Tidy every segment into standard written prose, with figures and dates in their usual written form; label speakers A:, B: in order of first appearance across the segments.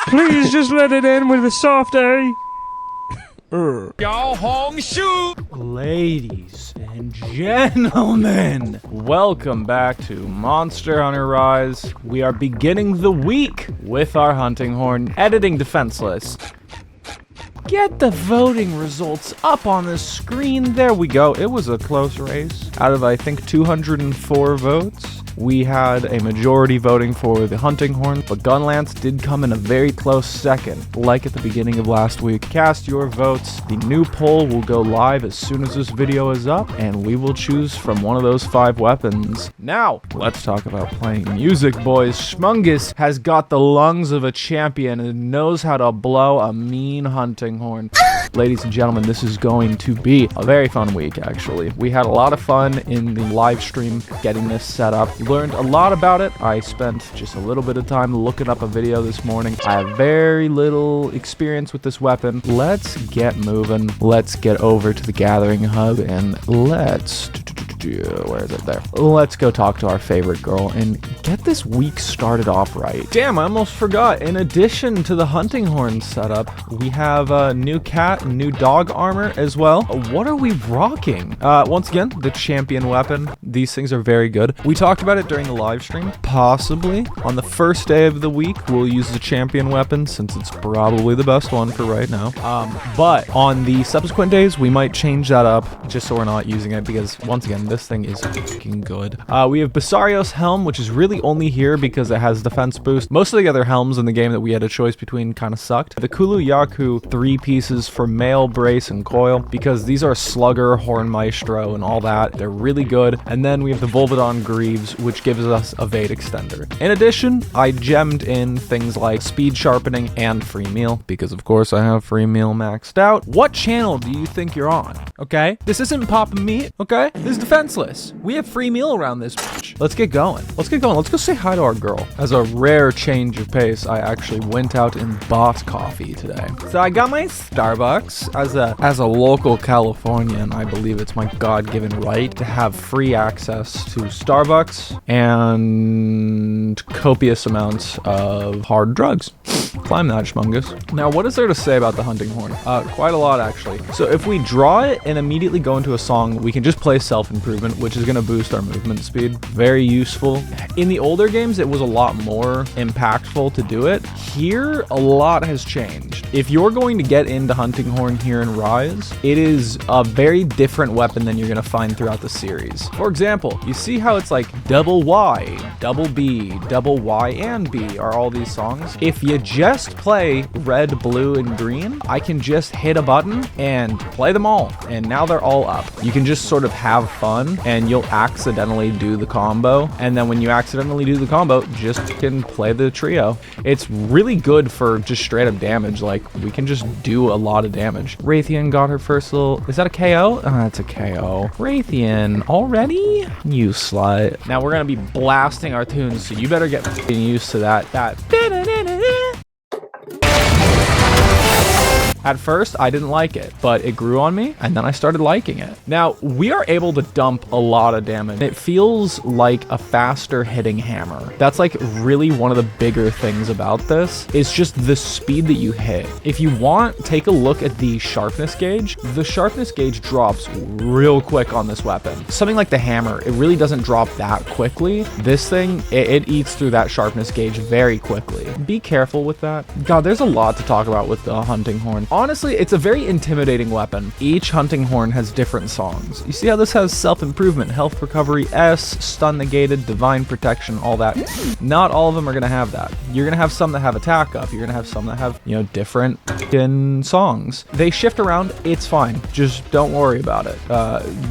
A: Please just let it end with a soft A.
B: Ladies and gentlemen, welcome back to Monster Hunter Rise. We are beginning the week with our hunting horn, editing Defenseless. Get the voting results up on the screen. There we go. It was a close race. Out of, I think, 204 votes, we had a majority voting for the hunting horn, but Gunlance did come in a very close second, like at the beginning of last week. Cast your votes. The new poll will go live as soon as this video is up, and we will choose from one of those 5 weapons. Now, let's talk about playing music, boys. Schmungus has got the lungs of a champion and knows how to blow a mean hunting horn. Ladies and gentlemen, this is going to be a very fun week, actually. We had a lot of fun in the live stream getting this set up. Learned a lot about it. I spent just a little bit of time looking up a video this morning. I have very little experience with this weapon. Let's get moving. Let's get over to the gathering hub and let's... Where is it? There. Let's go talk to our favorite girl and get this week started off right. Damn, I almost forgot. In addition to the hunting horn setup, we have a new cat and new dog armor as well. What are we rocking? Once again, the champion weapon. These things are very good. We talked about it during the live stream. Possibly on the first day of the week, we'll use the champion weapon since it's probably the best one for right now. But on the subsequent days, we might change that up just so we're not using it because once again, this thing is fucking good. We have Basario's helm, which is really only here because it has defense boost. Most of the other helms in the game that we had a choice between kind of sucked. The Kulu Yaku 3 pieces for mail, brace, and coil because these are Slugger, Horn Maestro, and all that. They're really good. And then we have the Volvodon Greaves, which gives us a Evade Extender. In addition, I gemmed in things like speed sharpening and free meal because of course I have free meal maxed out. What channel do you think you're on? Okay? This isn't popping meat, okay? This is Defenseless. We have free meal around this bitch. Let's get going. Let's get going. Let's go say hi to our girl. As a rare change of pace, I actually went out and bought coffee today. So I got my Starbucks. As a local Californian, I believe it's my God-given right to have free access to Starbucks and copious amounts of hard drugs. Climb that, Schmungus. Now, what is there to say about the hunting horn? Quite a lot, actually. So if we draw it and immediately go into a song, we can just play self-improvement, which is going to boost our movement speed. Very useful. In the older games, it was a lot more impactful to do it. Here, a lot has changed. If you're going to get into hunting horn here in Rise, it is a very different weapon than you're going to find throughout the series. For example, you see how it's like double Y, double B, double Y and B are all these songs? If you just play red, blue, and green, I can just hit a button and play them all. And now they're all up. You can just sort of have fun and you'll accidentally do the combo. And then when you accidentally do the combo, just can play the trio. It's really good for just straight up damage. Like we can just do a lot of damage. Rathian got her first little, is that a KO? That's a KO. Rathian, already? You slut. Now we're gonna be blasting our tunes, so you better get used to that. At first, I didn't like it, but it grew on me, and then I started liking it. Now, we are able to dump a lot of damage. It feels like a faster hitting hammer. That's like really one of the bigger things about this. It's just the speed that you hit. If you want, take a look at the sharpness gauge. The sharpness gauge drops real quick on this weapon. Something like the hammer, it really doesn't drop that quickly. This thing, it eats through that sharpness gauge very quickly. Be careful with that. God, there's a lot to talk about with the hunting horn. Honestly, it's a very intimidating weapon. Each hunting horn has different songs. You see how this has self-improvement, health recovery, S, stun negated, divine protection, all that. Not all of them are going to have that. You're going to have some that have attack up. You're going to have some that have, different songs. They shift around. It's fine. Just don't worry about it.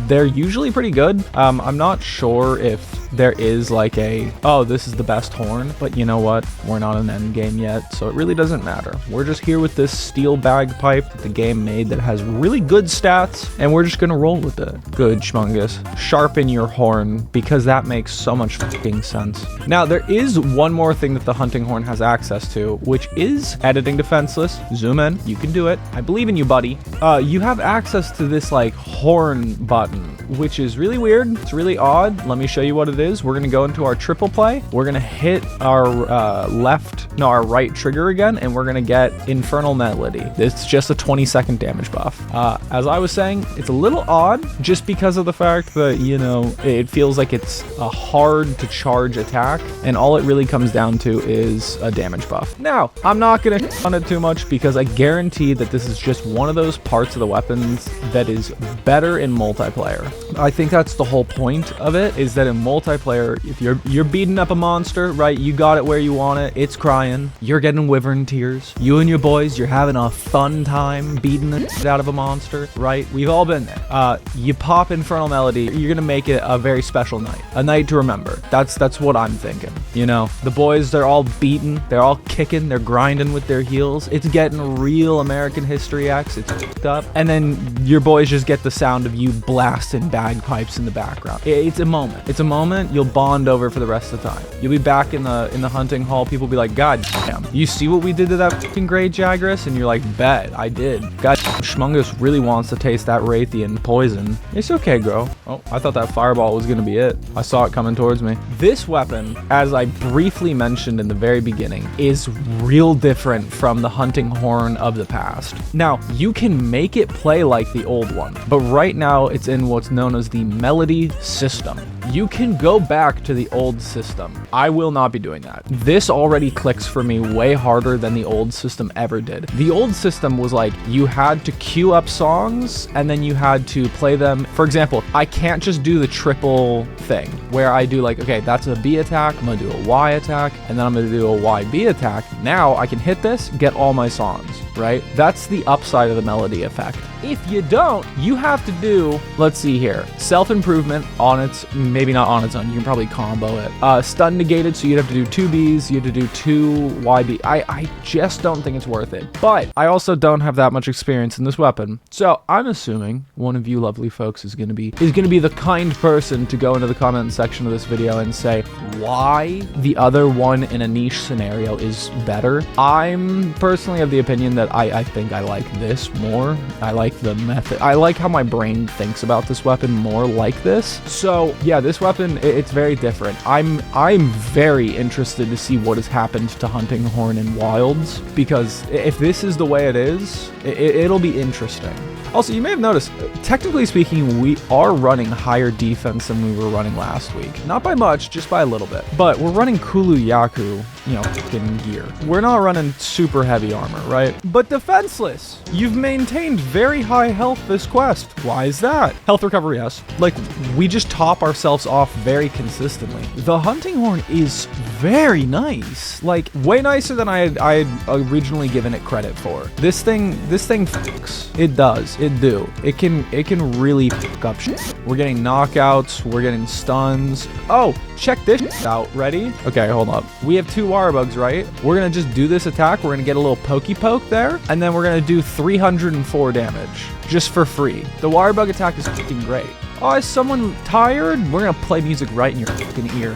B: They're usually pretty good. I'm not sure if there is like oh, this is the best horn, but you know what? We're not an end game yet, so it really doesn't matter. We're just here with this steel bagpipe that the game made that has really good stats, and we're just gonna roll with it. Good, Schmungus. Sharpen your horn, because that makes so much fucking sense. Now, there is one more thing that the hunting horn has access to, which is editing Defenseless. Zoom in. You can do it. I believe in you, buddy. You have access to this like horn button. which is really weird. It's really odd. Let me show you what it is. We're gonna go into our triple play. We're gonna hit our our right trigger again, and we're gonna get Infernal Melody. It's just a 20-second damage buff. As I was saying, it's a little odd just because of the fact that, you know, it feels like it's a hard to charge attack, and all it really comes down to is a damage buff. Now, I'm not gonna on it too much because I guarantee that this is just one of those parts of the weapons that is better in multiplayer. I think that's the whole point of it, is that in multiplayer, if you're beating up a monster, right, you got it where you want it, it's crying, you're getting wyvern tears, you and your boys, you're having a fun time beating the shit out of a monster, right? We've all been there. You pop Infernal Melody, you're gonna make it a very special night, a night to remember. That's what I'm thinking. You know, the boys, they're all beating, they're all kicking, they're grinding with their heels, it's getting real American History X, it's f***ed up, and then your boys just get the sound of you blasting bagpipes in the background. It's a moment. It's a moment you'll bond over for the rest of the time. You'll be back in the hunting hall, people will be like, God damn, you see what we did to that fucking Grey Jagras? And you're like, bet, I did. God, Schmungus really wants to taste that Rathian poison. It's okay, Gero. Oh, I thought that fireball was gonna be it. I saw it coming towards me. This weapon, as I briefly mentioned in the very beginning, is real different from the hunting horn of the past. Now, you can make it play like the old one, but right now it's in what's known as the Melody system. You can go back to the old system. I will not be doing that. This already clicks for me way harder than the old system ever did. The old system was like, you had to queue up songs and then you had to play them. For example, I can't just do the triple thing where I do like, okay, that's a B attack, I'm gonna do a Y attack, and then I'm gonna do a YB attack. Now I can hit this, get all my songs, right? That's the upside of the Melody effect. If you don't, you have to do, let's see here, self-improvement on its, maybe not on its own, you can probably combo it. Stun negated, so you'd have to do 2 Bs, you have to do 2 YB. I just don't think it's worth it. But I also don't have that much experience in this weapon. So I'm assuming one of you lovely folks is gonna be the kind person to go into the comment section of this video and say why the other one in a niche scenario is better. I'm personally of the opinion that I think I like this more. I like the method. I like how my brain thinks about this weapon more like this. So yeah, this weapon, it's very different. I'm very interested to see what has happened to Hunting Horn in Wilds, because if this is the way it is, it'll be interesting. Also, you may have noticed, technically speaking, we are running higher defense than we were running last week. Not by much, just by a little bit. But we're running Kulu Yaku, you know, fucking gear. We're not running super heavy armor, right? But Defenseless, you've maintained very high health this quest. Why is that? Health recovery, yes. Like, we just top ourselves off very consistently. The Hunting Horn is very nice. Like, way nicer than I had originally given it credit for. This thing fucks. It does. It do. It can really fuck up shit. We're getting knockouts. We're getting stuns. Oh, check this out. Ready? Okay, hold up. We have 2 wire bugs, right? We're gonna just do this attack. We're gonna get a little pokey poke there, and then we're gonna do 304 damage just for free. The wire bug attack is fucking great. Oh, is someone tired? We're gonna play music right in your fucking ear.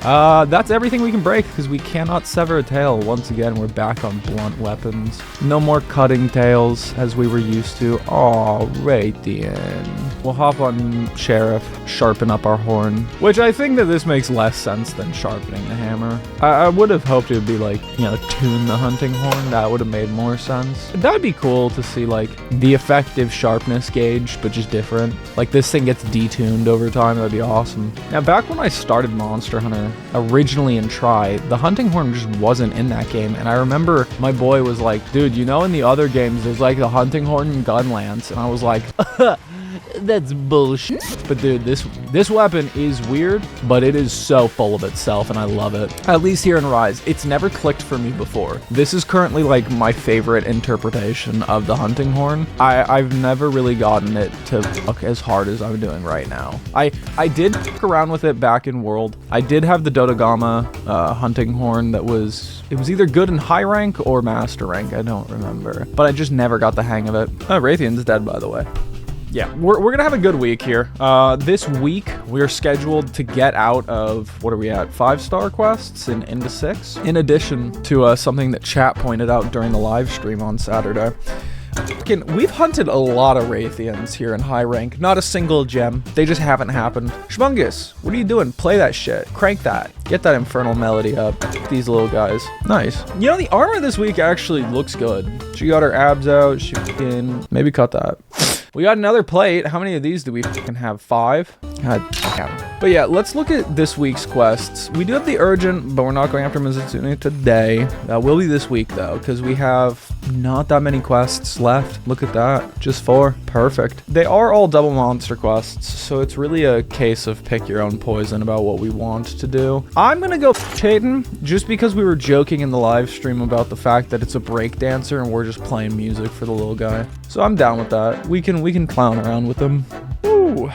B: That's everything we can break, because we cannot sever a tail. Once again, we're back on blunt weapons. No more cutting tails as we were used to. Aw, Rathian. We'll hop on Sheriff, sharpen up our horn, which I think that this makes less sense than sharpening the hammer. I would have hoped it would be like, you know, tune the hunting horn. That would have made more sense. That'd be cool to see, like, the effective sharpness gauge, but just different. Like, this thing gets detuned over time. That'd be awesome. Now, back when I started Monster Hunter originally in Try, the hunting horn just wasn't in that game, and I remember my boy was like, dude, you know, in the other games there's like the hunting horn and gun lance, and I was like, that's bullshit. But dude, this weapon is weird, but it is so full of itself, and I love it. At least here in Rise, it's never clicked for me before. This is currently like my favorite interpretation of the hunting horn. I've never really gotten it to fuck as hard as I'm doing right now. I did fuck around with it back in World. I did have the Dodogama hunting horn that was either good in high rank or master rank. I don't remember, but I just never got the hang of it. Rathian's dead, by the way. Yeah, we're gonna have a good week here. This week we're scheduled to get out of, what are we at, 5-star quests and into 6, in addition to something that chat pointed out during the live stream on Saturday. We've hunted a lot of Rathians here in high rank. Not a single gem. They just haven't happened. Schmungus, what are you doing? Play that shit. Crank that. Get that infernal melody up. These little guys. Nice. You know, the armor this week actually looks good. She got her abs out. She can maybe cut that. We got another plate. How many of these do we fucking have? 5? God damn. But yeah, let's look at this week's quests. We do have the urgent, but we're not going after Mizutsune today. That will be this week though, because we have not that many quests left. Look at that. Just 4. Perfect. They are all double monster quests, so it's really a case of pick your own poison about what we want to do. I'm gonna go Bishaten, just because we were joking in the live stream about the fact that it's a break dancer and we're just playing music for the little guy. So I'm down with that. We can clown around with them. Ooh.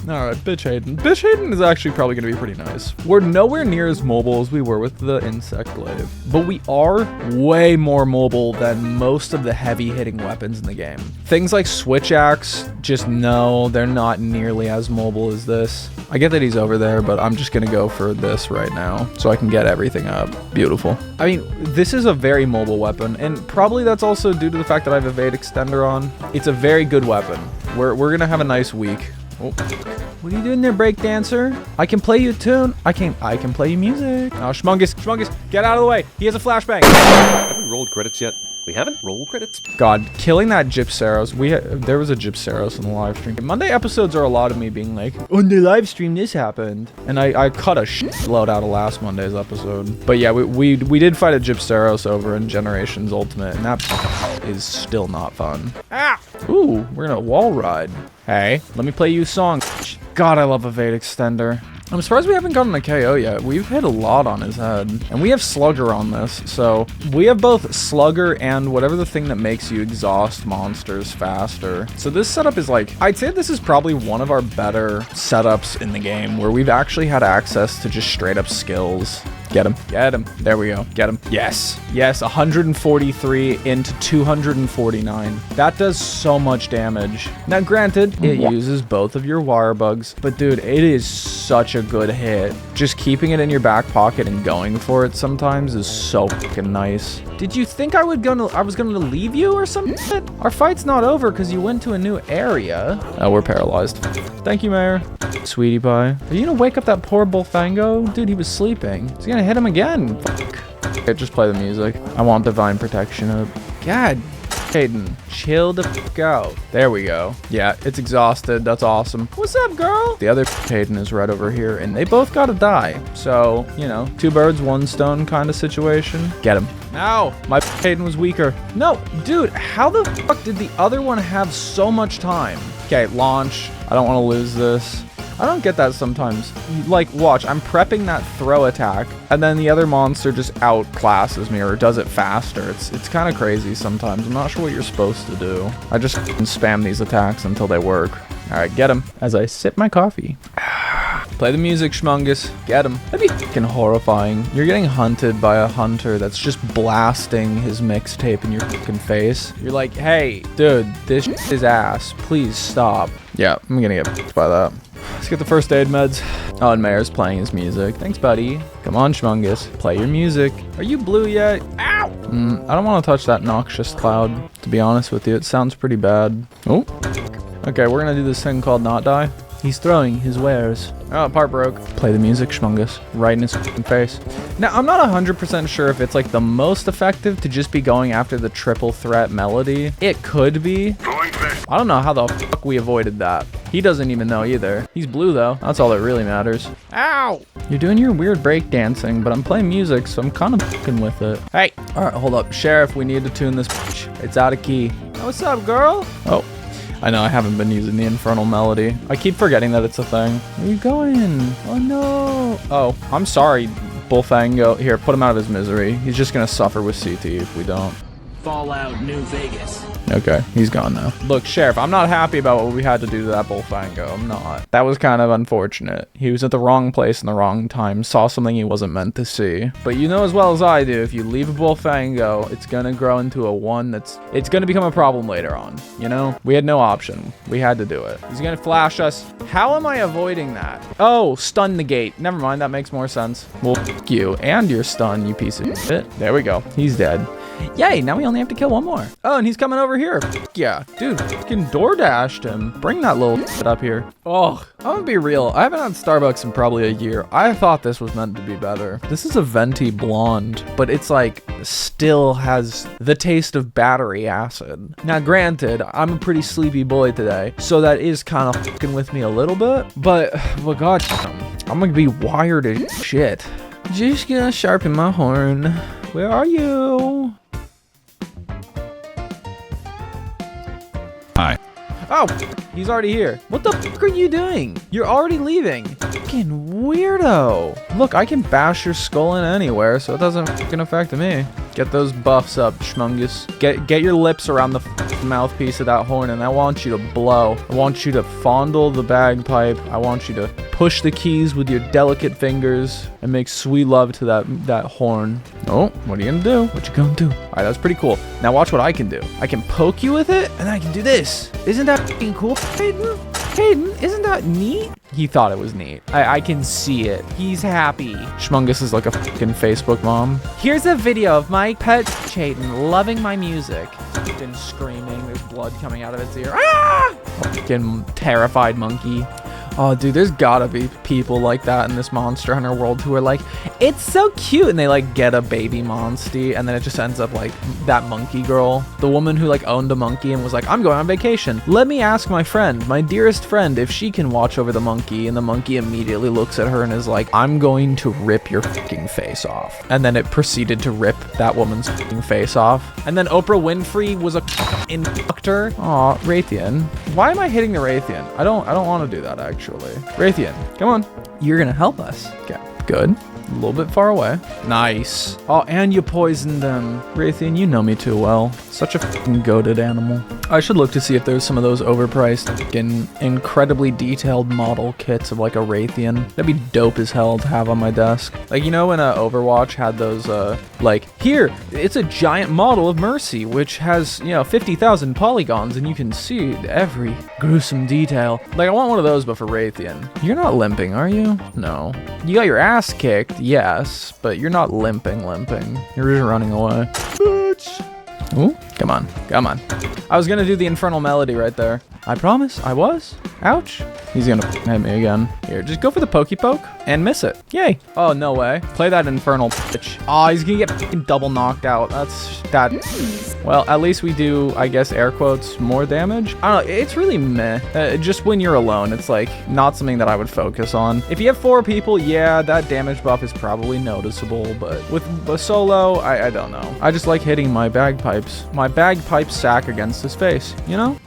B: Alright, Bishaten. Bishaten is actually probably going to be pretty nice. We're nowhere near as mobile as we were with the insect glaive, but we are way more mobile than most of the heavy hitting weapons in the game. Things like Switch Axe, just no, they're not nearly as mobile as this. I get that he's over there, but I'm just going to go for this right now so I can get everything up. Beautiful. I mean, this is a very mobile weapon, and probably that's also due to the fact that I have Evade Extender on. It's a very good weapon. We're going to have a nice week. Oh. What are you doing there, breakdancer? I can play you a tune. I can play you music. Oh, Schmungus, get out of the way. He has a flashbang.
C: Have we rolled credits yet? We haven't rolled credits.
B: God, killing that Gypsaros. There was a Gypsaros in the live stream. Monday episodes are a lot of me being like, on the live stream this happened, and I cut a shitload out of last Monday's episode. But yeah, we did fight a Gypsaros over in Generations Ultimate, and that is still not fun. Ah! Ooh, we're gonna wall ride. Hey, let me play you a song. God, I love Evade Extender. I'm surprised we haven't gotten a KO yet. We've hit a lot on his head. And we have Slugger on this, so we have both Slugger and whatever the thing that makes you exhaust monsters faster. So this setup is like, I'd say this is probably one of our better setups in the game, where we've actually had access to just straight up skills. Get him. Get him. There we go. Get him. Yes. Yes, 143 into 249. That does so much damage. Now, granted, it uses both of your wire bugs, but dude, it is such a good hit. Just keeping it in your back pocket and going for it sometimes is so fucking nice. Did you think I was gonna leave you or some shit? Our fight's not over because you went to a new area. Oh, we're paralyzed. Thank you, Mayor. Sweetie pie. Are you gonna wake up that poor Bullfango? Dude, he was sleeping. He's gonna hit him again. Fuck. Okay, just play the music. I want divine protection up. God. Hayden, chill the fuck out. There we go. Yeah, it's exhausted. That's awesome. What's up, girl? The other Hayden is right over here, and they both gotta die. So, you know, 2 birds, 1 stone kind of situation. Get him. Ow, my Hayden was weaker. No, dude, how the fuck did the other one have so much time? Okay, launch. I don't want to lose this. I don't get that sometimes. Like, watch, I'm prepping that throw attack, and then the other monster just outclasses me or does it faster. It's kind of crazy sometimes. I'm not sure what you're supposed to do. I just spam these attacks until they work. All right, get him. As I sip my coffee. Play the music, Schmungus. Get him. That'd be fucking horrifying. You're getting hunted by a hunter that's just blasting his mixtape in your fucking face. You're like, hey, dude, this is ass. Please stop. Yeah, I'm gonna get fucked by that. Let's get the first aid meds. Oh, and Mayor's playing his music. Thanks, buddy. Come on, Schmungus. Play your music. Are you blue yet? Ow! I don't want to touch that noxious cloud, to be honest with you. It sounds pretty bad. Oh. Okay, we're gonna do this thing called not die. He's throwing his wares. Oh, part broke. Play the music, Schmungus. Right in his fucking face. Now, I'm not 100% sure if it's like the most effective to just be going after the triple threat melody. It could be. I don't know how the fuck we avoided that. He doesn't even know either. He's blue though. That's all that really matters. Ow! You're doing your weird break dancing, but I'm playing music, so I'm kind of fucking with it. Hey! Alright, hold up. Sheriff, we need to tune this bitch. It's out of key. What's up, girl? Oh. I know I haven't been using the infernal melody. I keep forgetting that it's a thing. Where are you going? Oh no. Oh, I'm sorry, Bullfango. Here, put him out of his misery. He's just gonna suffer with CT if we don't.
D: Fallout New Vegas.
B: Okay, he's gone now. Look, Sheriff, I'm not happy about what we had to do to that Bullfango. I'm not. That was kind of unfortunate. He was at the wrong place in the wrong time, saw something he wasn't meant to see. But you know as well as I do, if you leave a Bullfango, it's gonna grow into a one it's gonna become a problem later on, you know? We had no option. We had to do it. He's gonna flash us. How am I avoiding that? Oh, stun negate. Never mind, that makes more sense. Well, f*** you and your stun, you piece of shit. There we go. He's dead. Yay, now we only have to kill one more. Oh, and he's coming over here. Yeah, dude, fucking door dashed him. Bring that little shit up here. Oh, I'm gonna be real. I haven't had Starbucks in probably a year. I thought this was meant to be better. This is a venti blonde, but it's like still has the taste of battery acid. Now, granted, I'm a pretty sleepy boy today, so that is kind of fucking with me a little bit, but well, god, I'm gonna be wired as shit. Just gonna sharpen my horn. Where are you?
E: Hi.
B: Oh, he's already here. What the fuck are you doing? You're already leaving. Fucking weirdo. Look, I can bash your skull in anywhere, so it doesn't fucking affect me. Get those buffs up, schmungus. Get your lips around the mouthpiece of that horn, and I want you to blow. I want you to fondle the bagpipe. I want you to push the keys with your delicate fingers and make sweet love to that horn. Oh, what are you gonna do? What you gonna do? All right, that's pretty cool. Now watch what I can do. I can poke you with it, and I can do this. Isn't that fucking cool, Hayden? Hayden, isn't that neat? He thought it was neat. I can see it. He's happy. Schmungus is like a fucking Facebook mom. Here's a video of my pet Hayden loving my music. Fucking screaming. There's blood coming out of its ear. Ah! Fucking terrified monkey. Oh, dude, there's gotta be people like that in this Monster Hunter world who are like, it's so cute, and they like get a baby monstie, and then it just ends up like that monkey girl, the woman who like owned a monkey and was like, I'm going on vacation. Let me ask my friend, my dearest friend, if she can watch over the monkey, and the monkey immediately looks at her and is like, I'm going to rip your fucking face off. And then it proceeded to rip that woman's fucking face off. And then Oprah Winfrey was a inductor. Aw, Rathian. Why am I hitting the Rathian? I don't want to do that actually. Rathian, come on. You're gonna help us. Okay, good. A little bit far away. Nice. Oh, and you poisoned them. Rathian, you know me too well. Such a fucking goated animal. I should look to see if there's some of those overpriced, fucking incredibly detailed model kits of like a Rathian. That'd be dope as hell to have on my desk. Like, you know when Overwatch had those, like, here, it's a giant model of Mercy, which has, you know, 50,000 polygons, and you can see every gruesome detail. Like, I want one of those, but for Rathian. You're not limping, are you? No. You got your ass kicked, yes, but you're not limping. You're just running away. Bitch. Ooh, come on. I was gonna do the infernal melody right there. I promise, I was. Ouch. He's gonna hit me again. Here, just go for the pokey poke and miss it. Yay. Oh, no way. Play that infernal bitch. Oh, he's gonna get fucking double knocked out. That's that. Well, at least we do, I guess, air quotes, more damage. I don't know. It's really meh. Just when you're alone, it's like not something that I would focus on. If you have 4 people, yeah, that damage buff is probably noticeable. But with a solo, I don't know. I just like hitting my bagpipes. My bagpipe sack against his face, you know?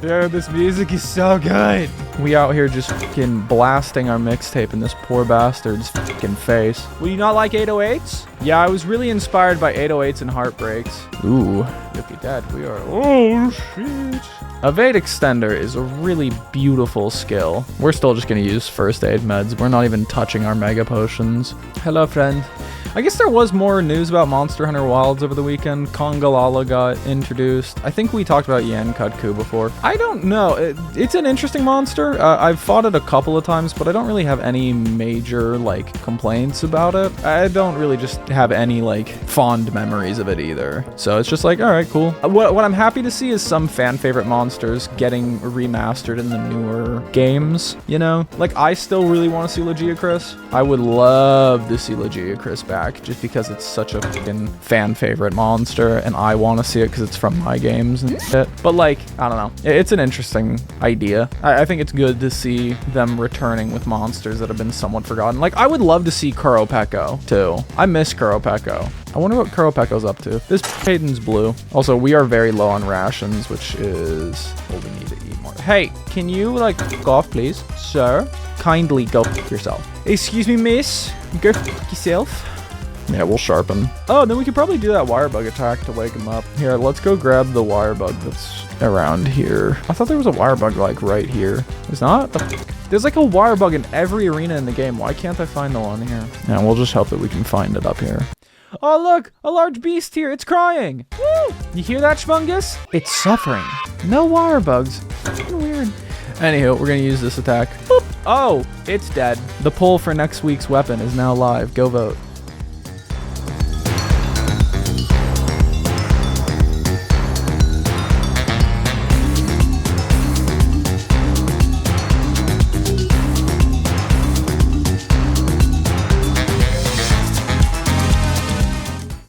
B: Dude, this music is so good. We out here just fucking blasting our mixtape in this poor bastard's fucking face. Would you not like 808s? Yeah, I was really inspired by 808s and heartbreaks. Ooh, look at that. We are, oh shit. Evade Extender is a really beautiful skill. We're still just gonna use first aid meds. We're not even touching our mega potions. Hello, friend. I guess there was more news about Monster Hunter Wilds over the weekend. Kongalala got introduced. I think we talked about Yan Kutku before. I don't know. It's an interesting monster. I've fought it a couple of times, but I don't really have any major, like, complaints about it. I don't really just have any, like, fond memories of it either. So it's just like, all right, cool. What I'm happy to see is some fan favorite monsters getting remastered in the newer games, you know? Like, I still really want to see Legiacris. I would love to see Legiacris back, just because it's such a fucking fan favorite monster, and I want to see it because it's from my games and shit. But like, I don't know. It's an interesting idea. I think it's good to see them returning with monsters that have been somewhat forgotten. Like, I would love to see Kuropeko too. I miss Kuropeko. I wonder what Kuropeko's up to. This Hayden's blue. Also, we are very low on rations, which is... well, we need to eat more. Hey, can you, like, go off, please? Sir? Kindly go f*** yourself. Excuse me, miss? Go f*** yourself. Yeah, we'll sharpen. Oh, then we could probably do that wire bug attack to wake him up. Here, let's go grab the wire bug that's around here. I thought there was a wire bug, like, right here. There's not? There's, like, a wire bug in every arena in the game. Why can't I find the one here? Yeah, we'll just hope that we can find it up here. Oh, look! A large beast here! It's crying! Woo! You hear that, Schmungus? It's suffering. No wire bugs. Fucking weird. Anywho, we're gonna use this attack. Boop. Oh, it's dead. The poll for next week's weapon is now live. Go vote.